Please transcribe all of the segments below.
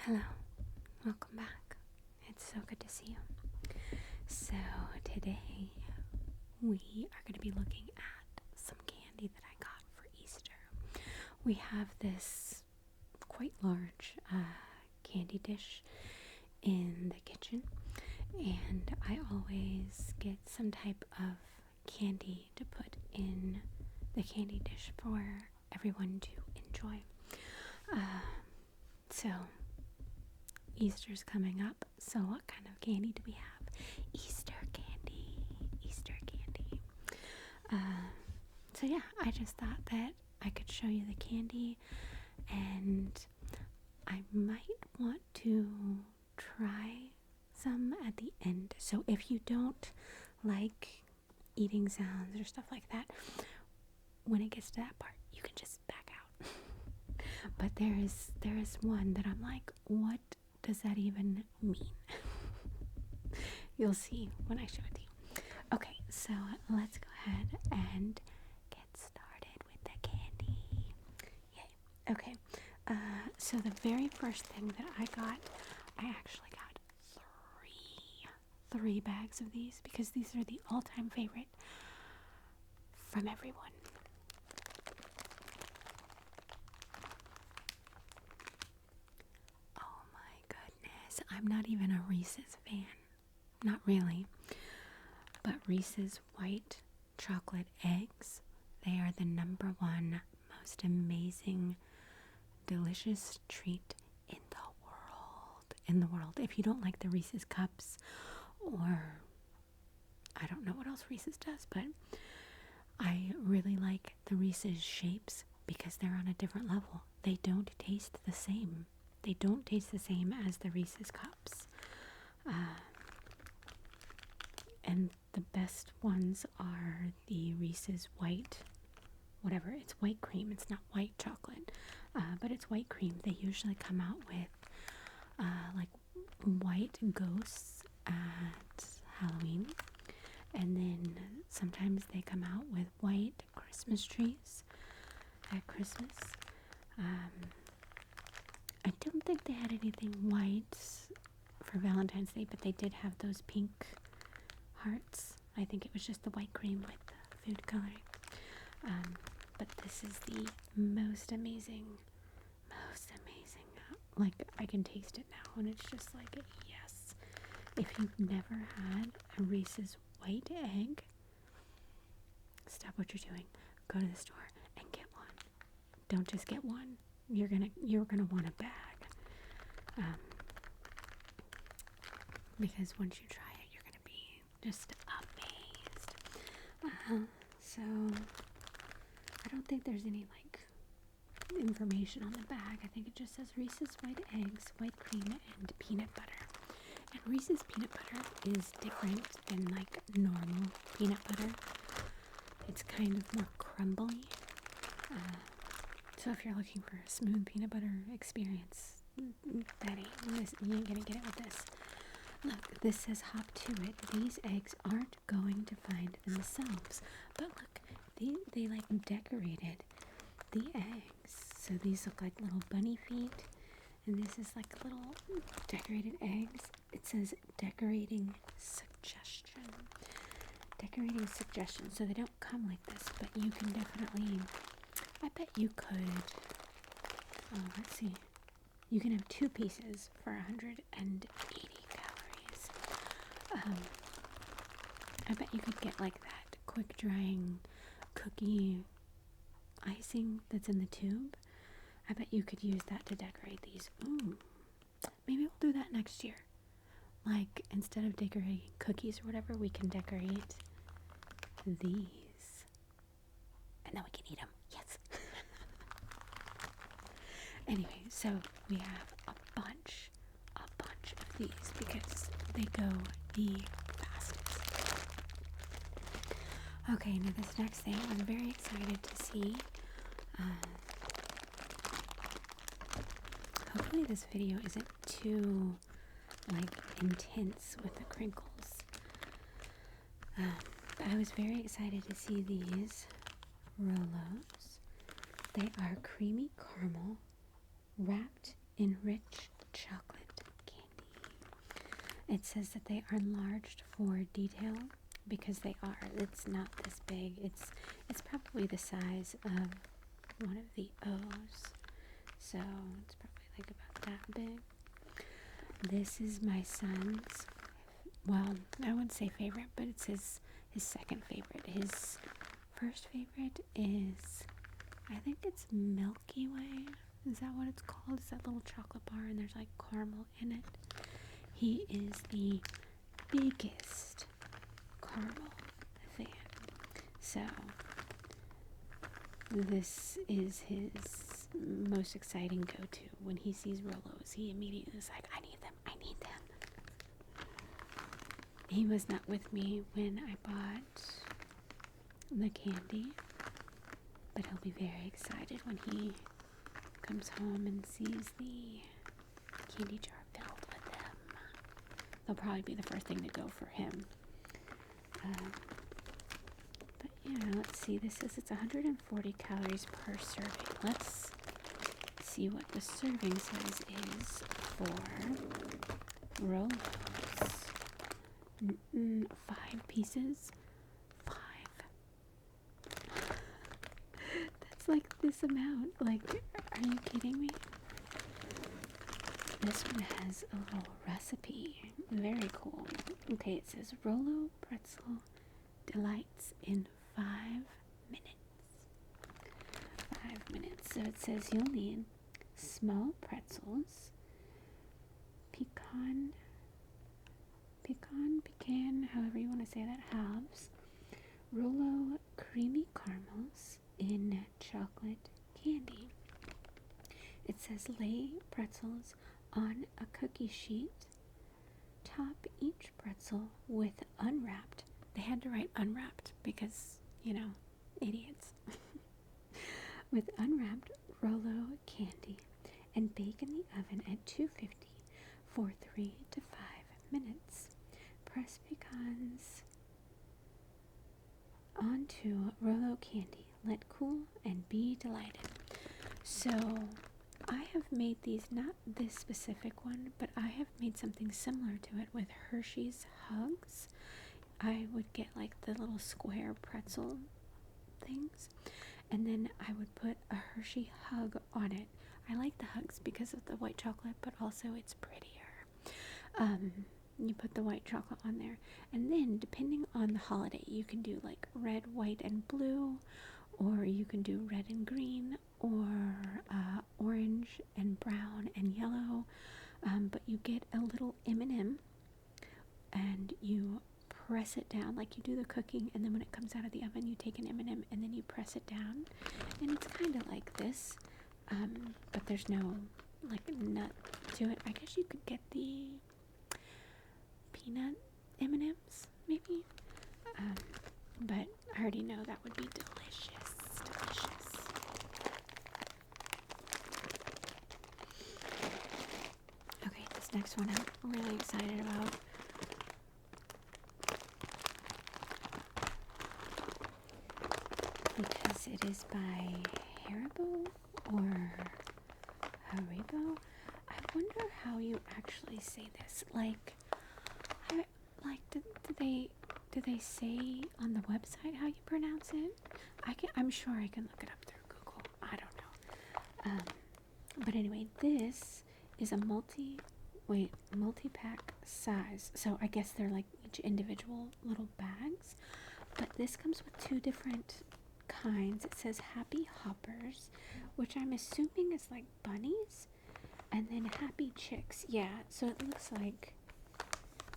Hello, welcome back. It's so good to see you. So, today we are going to be looking at some candy that I got for Easter. We have this quite large candy dish in the kitchen, and I always get some type of candy to put in the candy dish for everyone to enjoy. So, Easter's coming up, so what kind of candy do we have? Easter candy. So yeah, I just thought that I could show you the candy, and I might want to try some at the end. So if you don't like eating sounds or stuff like that, when it gets to that part, you can just back out. But there is one that I'm like, what does that even mean? You'll see when I show it to you. Okay, so let's go ahead and get started with the candy. Yay. Okay, so the very first thing that I actually got three bags of these because these are the all-time favorite from everyone. I'm not even a Reese's fan. Not really. But Reese's white chocolate eggs, they are the number one most amazing, delicious treat in the world. If you don't like the Reese's cups, or I don't know what else Reese's does, but I really like the Reese's shapes because they're on a different level. They don't taste the same. They don't taste the same as the Reese's cups. And the best ones are the Reese's white, whatever, it's white cream. It's not white chocolate, but it's white cream. They usually come out with like white ghosts at Halloween. And then sometimes they come out with white Christmas trees at Christmas. I don't think they had anything white for Valentine's Day, but they did have those pink hearts. I think it was just the white cream with the food coloring. But this is the most amazing. Like, I can taste it now, and it's just like, yes. If you've never had a Reese's white egg, stop what you're doing. Go to the store and get one. Don't just get one. You're gonna want a bag. Because once you try it, you're gonna be just amazed. So I don't think there's any like information on the bag. I think it just says Reese's white eggs, white cream, and peanut butter. And Reese's peanut butter is different than like normal peanut butter. It's kind of more crumbly. So if you're looking for a smooth peanut butter experience, that ain't this. You ain't gonna get it with this. Look, this says hop to it. These eggs aren't going to find themselves. But look, they like decorated the eggs. So these look like little bunny feet. And this is like little decorated eggs. It says decorating suggestion. Decorating suggestion. So they don't come like this, but you can definitely, I bet you could, let's see. You can have 2 pieces for 180 calories. I bet you could get like that quick drying cookie icing that's in the tube. I bet you could use that to decorate these. Ooh, maybe we'll do that next year. Like, instead of decorating cookies or whatever, we can decorate these. And then we can eat them. Yes. Anyway, so we have a bunch of these because they go the fastest. Okay, now this next thing I'm very excited to see. Hopefully this video isn't too like intense with the crinkles. But I was very excited to see these Rolos. They are creamy caramel wrapped in rich chocolate candy. It says that they are enlarged for detail because they are. It's not this big. It's probably the size of one of the O's. So it's probably like about that big. This is my son's, well, I wouldn't say favorite, but it's his second favorite. His first favorite is, I think it's Milky Way. Is that what it's called? It's that little chocolate bar and there's like caramel in it. He is the biggest caramel fan. So this is his most exciting go-to. When he sees Rolos, he immediately is like, I need them, I need them. He was not with me when I bought the candy, but he'll be very excited when he comes home and sees the candy jar filled with them. They'll probably be the first thing to go for him. But yeah, let's see. This says it's 140 calories per serving. Let's see what the serving size is for Rolos. 5 pieces. 5. That's like this amount. Like, are you kidding me? This one has a little recipe. Very cool. Okay, it says Rolo pretzel delights in 5 minutes. 5 minutes. So it says you'll need small pretzels, pecan, however you want to say that, halves, Rolo creamy caramels in chocolate candy. It says lay pretzels on a cookie sheet. Top each pretzel with unwrapped. They had to write unwrapped because, idiots. With unwrapped Rolo candy and bake in the oven at 250 for 3 to 5 minutes. Press pecans onto Rolo candy. Let cool and be delighted. So I have made these, not this specific one, but I have made something similar to it with Hershey's Hugs. I would get like the little square pretzel things, and then I would put a Hershey Hug on it. I like the Hugs because of the white chocolate, but also it's prettier. You put the white chocolate on there, and then depending on the holiday, you can do like red, white, and blue, or you can do red and green, or orange and brown and yellow. But you get a little M&M, and you press it down like you do the cooking, and then when it comes out of the oven, you take an M&M and then you press it down, and it's kind of like this, but there's no like nut to it. I guess you could get the peanut M&Ms maybe, but I already know that would be delicious. Okay, this next one I'm really excited about. Because it is by Haribo or Haribo. I wonder how you actually say this. Do they say on the website how you pronounce it? I'm sure I can look it up through Google. I don't know. But anyway, this is a multi-pack size. So I guess they're like each individual little bags. But this comes with 2 different kinds. It says Happy Hoppers, which I'm assuming is like bunnies, and then Happy Chicks. Yeah, so it looks like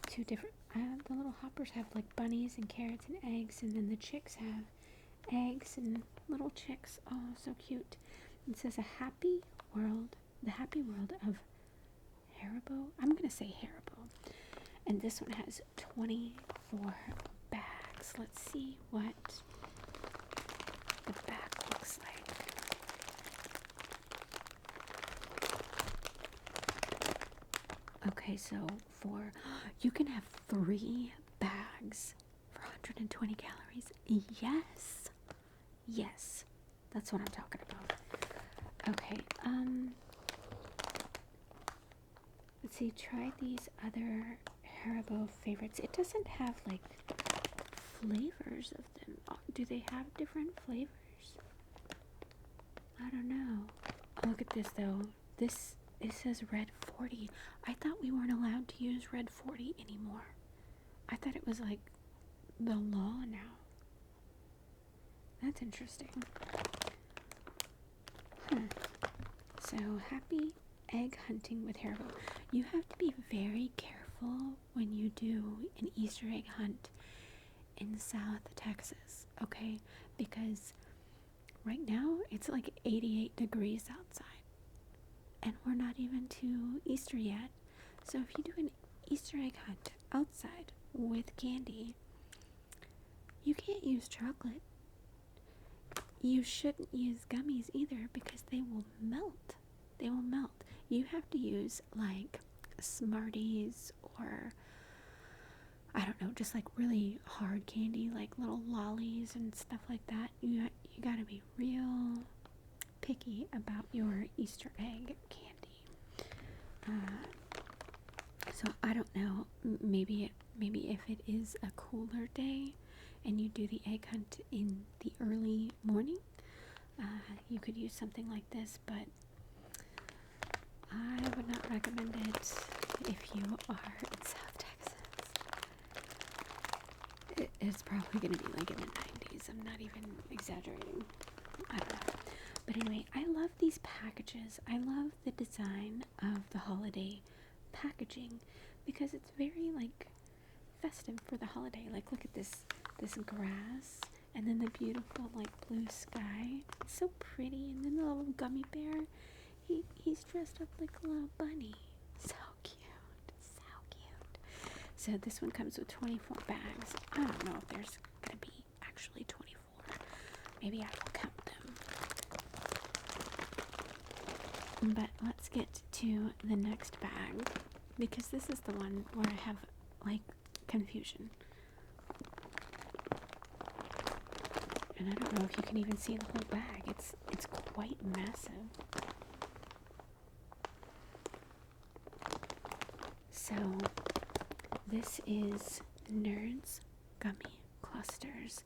2 different. The little hoppers have like bunnies and carrots and eggs, and then the chicks have eggs and little chicks. Oh, so cute. It says a happy world, the happy world of Haribo. I'm gonna say Haribo. And this one has 24 bags. Let's see what the back looks like. Okay, so you can have 3 bags for 120 calories. Yes, that's what I'm talking about. Okay, see, try these other Haribo favorites. It doesn't have like flavors of them. Do they have different flavors? I don't know. Oh, look at this though. It says red 40. I thought we weren't allowed to use red 40 anymore. I thought it was like the law now. That's interesting. So, happy egg hunting with Haribo. You have to be very careful when you do an Easter egg hunt in South Texas, okay? Because right now it's like 88 degrees outside, and we're not even to Easter yet. So if you do an Easter egg hunt outside with candy, you can't use chocolate. You shouldn't use gummies either because they will melt. They will melt. You have to use like Smarties or, I don't know, just like really hard candy, like little lollies and stuff like that. You gotta be real picky about your Easter egg candy. So I don't know. Maybe if it is a cooler day and you do the egg hunt in the early morning, you could use something like this, but I would not recommend it if you are in South Texas. It's probably going to be like in the 90s. I'm not even exaggerating. I don't know. But anyway, I love these packages. I love the design of the holiday packaging because it's very like festive for the holiday. Like, look at this grass, and then the beautiful like blue sky. It's so pretty. And then the little gummy bear, he's dressed up like a little bunny. So cute. So this one comes with 24 bags. I don't know if there's gonna be actually 24. Maybe I will count them. But let's get to the next bag, because this is the one where I have like confusion. And I don't know if you can even see the whole bag. It's quite massive. So this is Nerds Gummy Clusters.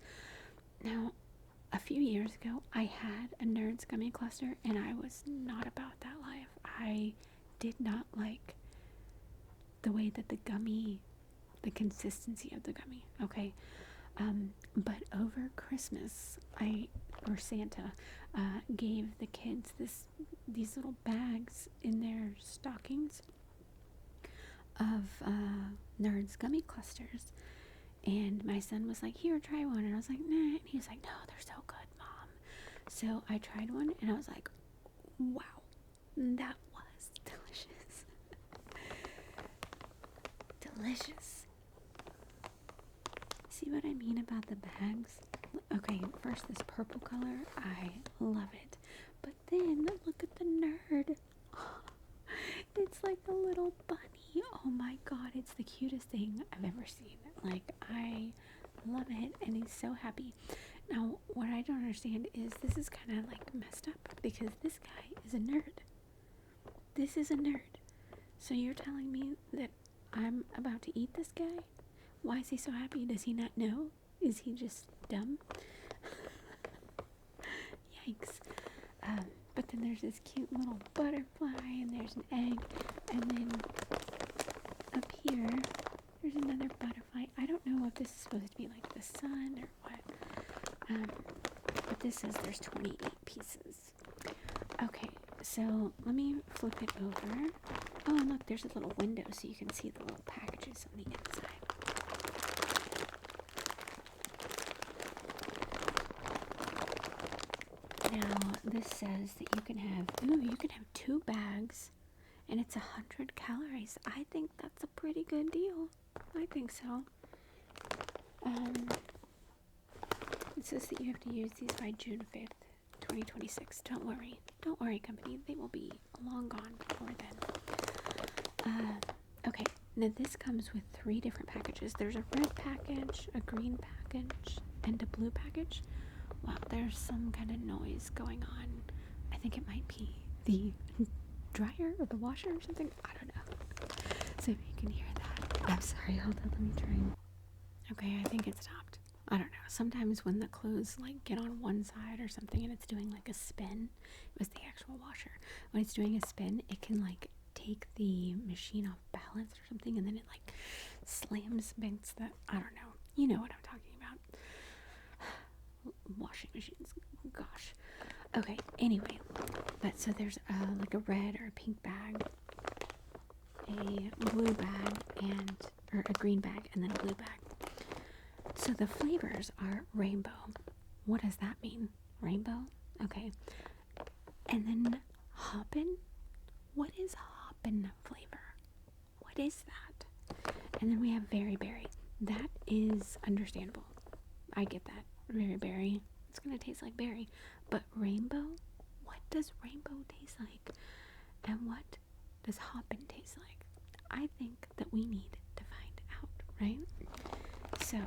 Now, a few years ago, I had a Nerds Gummy Cluster, and I was not about that life. I did not like the way that the consistency of the gummy, okay? But over Christmas, Santa gave the kids these little bags in their stockings of Nerds Gummy Clusters, and my son was like, here, try one, and I was like, nah, and he was like, no, they're so good, Mom. So I tried one, and I was like, wow, that was delicious. Delicious. See what I mean about the bags? Okay, first this purple color, I love it, but then look at the nerd. It's like a little bunny. Oh my god, it's the cutest thing I've ever seen. Like, I love it, and he's so happy. Now, what I don't understand is this is kind of like messed up, because this guy is a nerd. This is a nerd. So you're telling me that I'm about to eat this guy? Why is he so happy? Does he not know? Is he just dumb? Yikes. But then there's this cute little butterfly, and there's an egg, and then up here, there's another butterfly. I don't know if this is supposed to be like the sun or what. But this says there's 28 pieces. Okay, so let me flip it over. Oh, and look, there's a little window so you can see the little packages on the inside. Now, this says that you can have 2 bags, and it's 100 calories. I think that's a pretty good deal. I think so. It says that you have to use these by June 5th, 2026. Don't worry, company. They will be long gone before then. Okay, now this comes with 3 different packages. There's a red package, a green package, and a blue package. Wow, there's some kind of noise going on. I think it might be the dryer or the washer or something. I don't know. can hear that. I'm sorry, hold on, let me try. Okay, I think it stopped. I don't know. Sometimes when the clothes like get on one side or something and it's doing like a spin, it was the actual washer. When it's doing a spin, it can like take the machine off balance or something, and then it like slams banks that, I don't know. You know what I'm talking about. Washing machines. Gosh. Okay, anyway. But so there's like a red or a pink bag, a blue bag, or a green bag, and then a blue bag. So the flavors are rainbow. What does that mean? Rainbow? Okay. And then hoppin'? What is hoppin' flavor? What is that? And then we have very berry. That is understandable. I get that. Very berry. It's gonna taste like berry. But rainbow? What does rainbow taste like? And what does hoppin' taste like? I think that we need to find out, right? So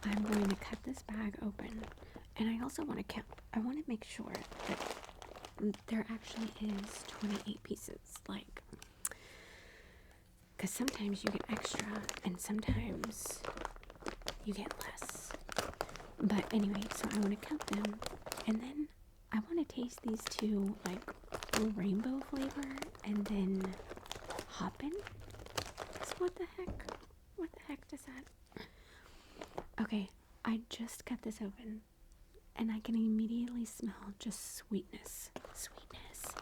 I'm going to cut this bag open, and I also want to count. I want to make sure that there actually is 28 pieces, like, because sometimes you get extra and sometimes you get less. But anyway, so I want to count them, and then I want to taste these two, like, rainbow flavor and then hoppin'. So what the heck? What the heck does that? Okay, I just cut this open, and I can immediately smell just sweetness. Sweetness.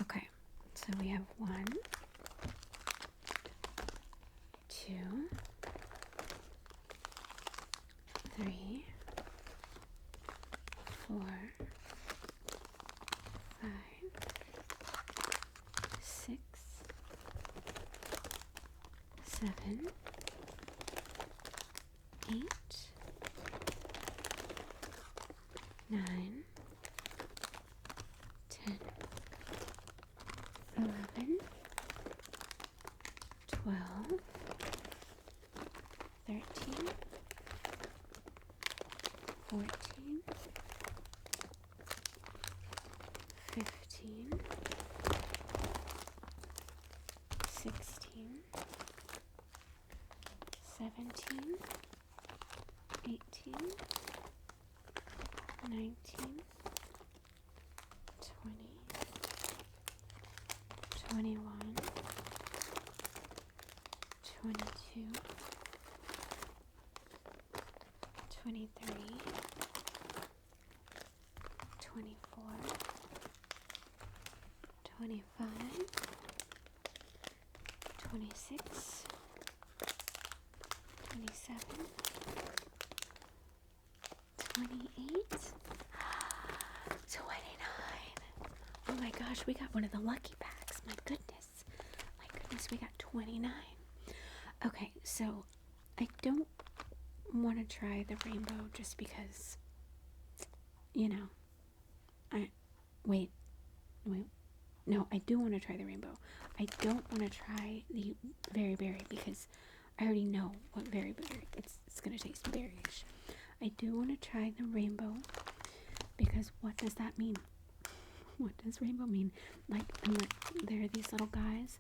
Okay, so we have 1, 2, 3, 4, 5, 6, 7, 8, 9, 10, 11, 12, 13, 14, 15, 16, 17, 18, 19, 20, 21, 22, 23, 24, 25, 26, 27, 28, 29. Oh my gosh, we got one of the lucky packs. My goodness, we got 29. Okay, so I don't want to try the rainbow just because, you know, no, I do want to try the rainbow. I don't want to try the very berry because I already know what very berry, it's going to taste berryish. I do want to try the rainbow because what does that mean? What does rainbow mean? Like, there are these little guys.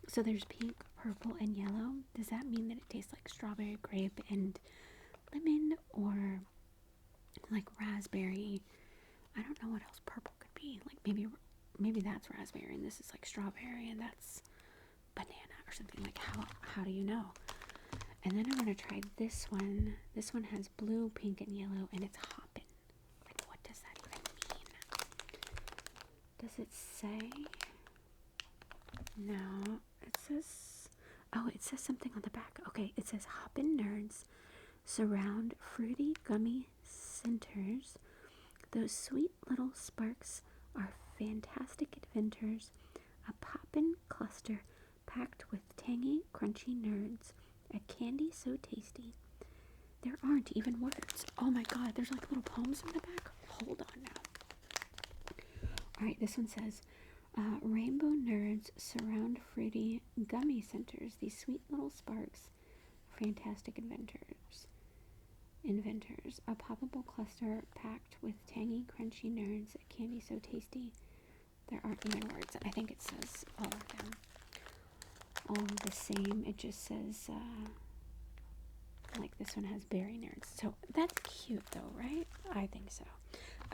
So there's pink, purple, and yellow. Does that mean that it tastes like strawberry, grape, and lemon, or like raspberry? I don't know what else purple could be. Like maybe that's raspberry and this is like strawberry and that's banana or something. Like how do you know? And then I want to try this one. This one has blue, pink, and yellow, and it's hoppin'. Like, what does that even mean? Does it say? No, it says something on the back. Okay, it says Hoppin' Nerds surround fruity gummy centers. Those sweet little sparks are fantastic inventors. A poppin' cluster packed with tangy, crunchy nerds. A candy so tasty. There aren't even words. Oh my god, there's like little poems in the back. Hold on now. Alright, this one says, rainbow nerds surround fruity gummy centers. These sweet little sparks, fantastic inventors. A poppable cluster packed with tangy, crunchy nerds. A candy so tasty. There aren't even words. I think it says all of them all the same. It just says, like this one has berry nerds. So that's cute though, right? I think so.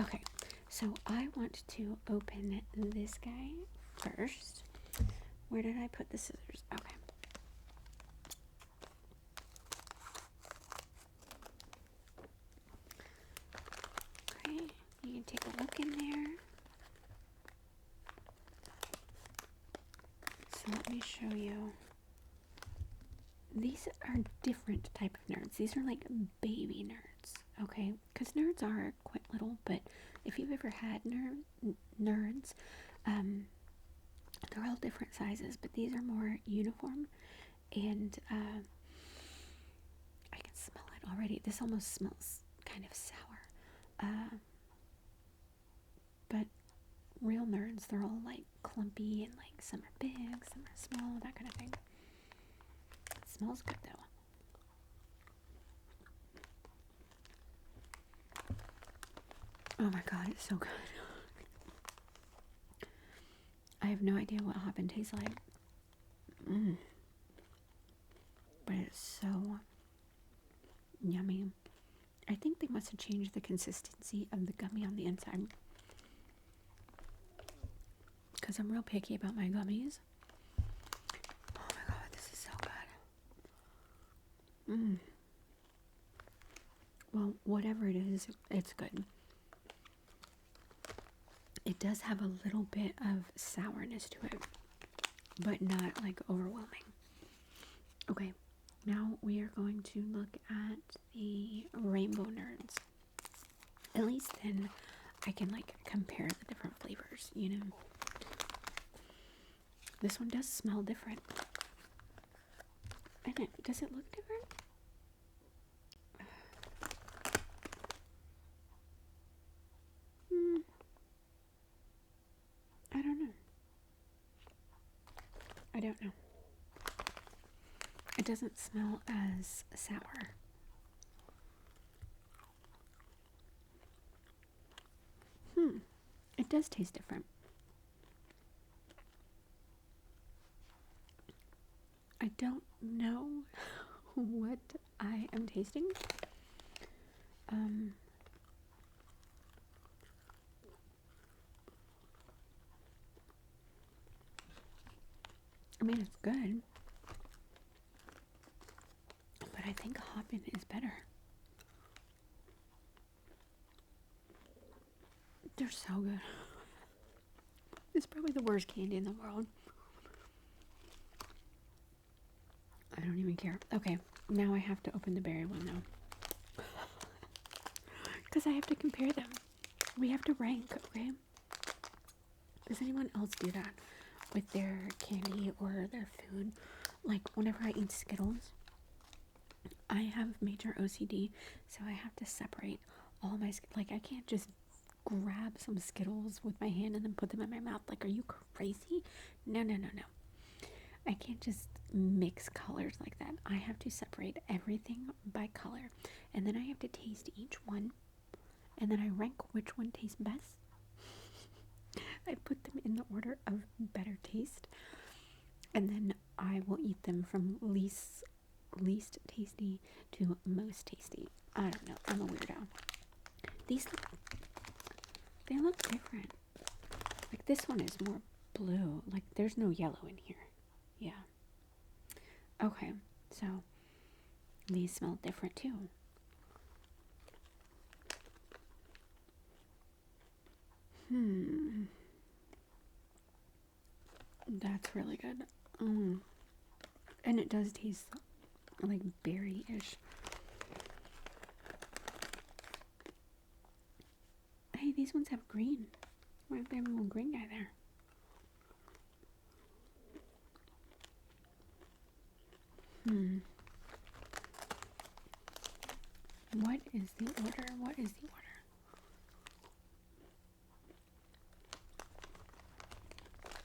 Okay, so I want to open this guy first. Where did I put the scissors? Okay. Okay, you can take a look in there. So let me show you. These are different type of nerds. These are like baby nerds, okay? Because nerds are quite little, but if you've ever had nerds, they're all different sizes, but these are more uniform, and I can smell it already. This almost smells kind of sour, but real nerds, they're all like clumpy, and like some are big, some are small, that kind of thing. It smells good though. Oh my god, it's so good. I have no idea what Hoppin' tastes like. But it's so yummy. I think they must have changed the consistency of the gummy on the inside. Because I'm real picky about my gummies. Oh my god, this is so good. Well, whatever it is, it's good. It does have a little bit of sourness to it, but not like overwhelming. Okay, now we are going to look at the rainbow nerds. At least then I can like compare the different flavors, you know. This one does smell different. And does it look different? I don't know. I don't know. It doesn't smell as sour. It does taste different. I don't know what I am tasting. I mean, it's good, but I think Hoppin' is better. They're so good. It's probably the worst candy in the world. I don't even care. Okay, now I have to open the berry one though. Because I have to compare them. We have to rank, okay? Does anyone else do that with their candy or their food? Like, whenever I eat Skittles, I have major OCD, so I have to separate all my, like, I can't just grab some Skittles with my hand and then put them in my mouth. Like, are you crazy? No. I can't just mix colors like that. I have to separate everything by color, and then I have to taste each one, and then I rank which one tastes best. I put them in the order of better taste, and then I will eat them from least tasty to most tasty. I don't know. I'm a weirdo. They look different. Like, this one is more blue. Like, there's no yellow in here. Yeah. Okay, so these smell different too. That's really good. And it does taste like berry-ish. Hey, these ones have green. Why don't they have a little green guy there? What is the order? What is the order?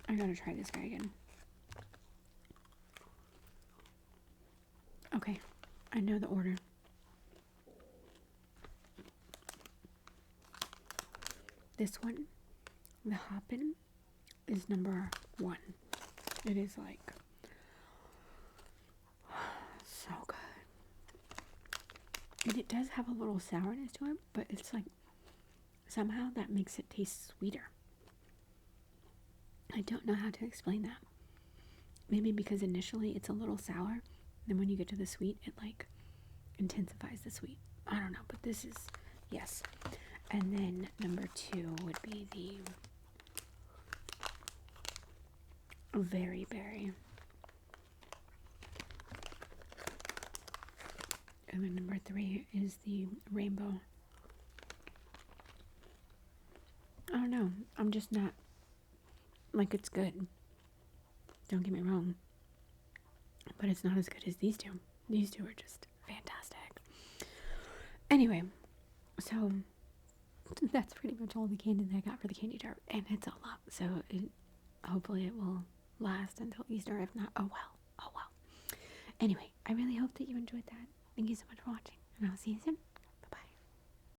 I gotta try this guy again. Okay, I know the order. This one, the Hoppin', is number 1. It is like so good. And it does have a little sourness to it, but it's like somehow that makes it taste sweeter. I don't know how to explain that. Maybe because initially it's a little sour, then when you get to the sweet, it like intensifies the sweet. I don't know, but this is, yes. And then number 2 would be the very berry. And then number 3 is the rainbow. I don't know. I'm just not, like, it's good. Don't get me wrong. But it's not as good as these two. These two are just fantastic. Anyway, so that's pretty much all the candy that I got for the candy jar. And it's a lot. So hopefully it will last until Easter. If not, oh well. Oh well. Anyway, I really hope that you enjoyed that. Thank you so much for watching. And I'll see you soon.